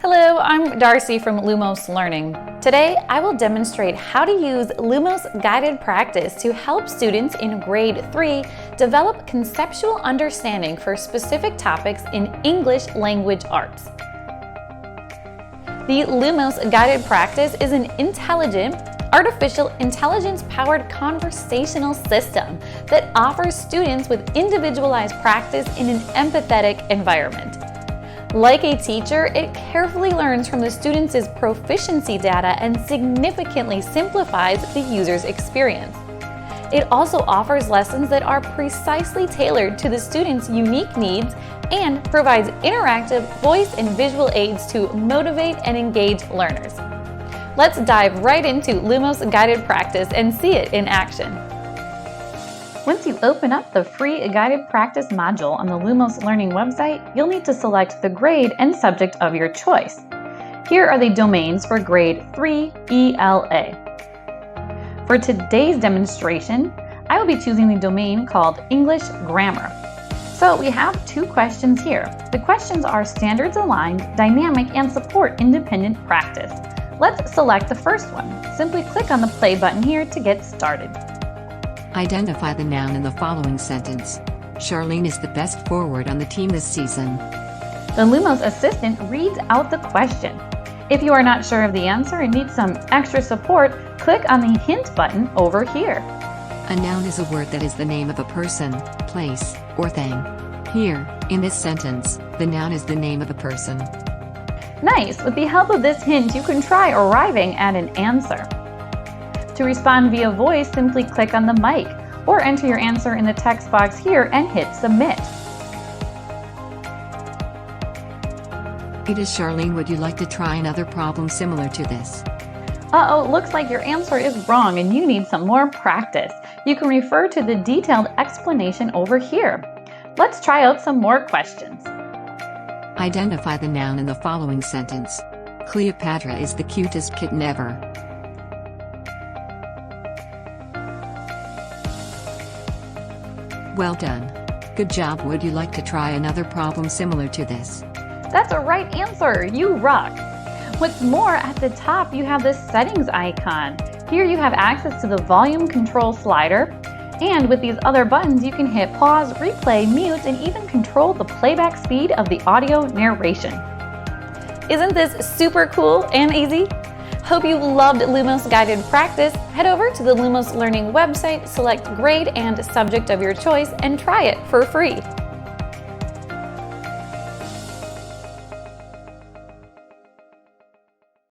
Hello, I'm Darcy from Lumos Learning. Today, I will demonstrate how to use Lumos Guided Practice to help students in grade 3 develop conceptual understanding for specific topics in English language arts. The Lumos Guided Practice is an intelligent, artificial intelligence-powered conversational system that offers students with individualized practice in an empathetic environment. Like a teacher, it carefully learns from the students' proficiency data and significantly simplifies the user's experience. It also offers lessons that are precisely tailored to the students' unique needs and provides interactive voice and visual aids to motivate and engage learners. Let's dive right into Lumos Guided Practice and see it in action. Once you open up the free Guided Practice module on the Lumos Learning website, you'll need to select the grade and subject of your choice. Here are the domains for grade 3 ELA. For today's demonstration, I will be choosing the domain called English Grammar. So we have two questions here. The questions are standards aligned, dynamic, and support independent practice. Let's select the first one. Simply click on the play button here to get started. Identify the noun in the following sentence. Charlene is the best forward on the team this season. The Lumos assistant reads out the question. If you are not sure of the answer and need some extra support, click on the hint button over here. A noun is a word that is the name of a person, place, or thing. Here, in this sentence, the noun is the name of a person. Nice! With the help of this hint, you can try arriving at an answer. To respond via voice, simply click on the mic, or enter your answer in the text box here and hit submit. It is Charlene. Would you like to try another problem similar to this? Looks like your answer is wrong and you need some more practice. You can refer to the detailed explanation over here. Let's try out some more questions. Identify the noun in the following sentence. Cleopatra is the cutest kitten ever. Well done. Good job. Would you like to try another problem similar to this? That's a right answer. You rock. What's more, at the top you have the settings icon. Here you have access to the volume control slider, and with these other buttons you can hit pause, replay, mute, and even control the playback speed of the audio narration. Isn't this super cool and easy? Hope you loved Lumos Guided Practice. Head over to the Lumos Learning website, select grade and subject of your choice, and try it for free.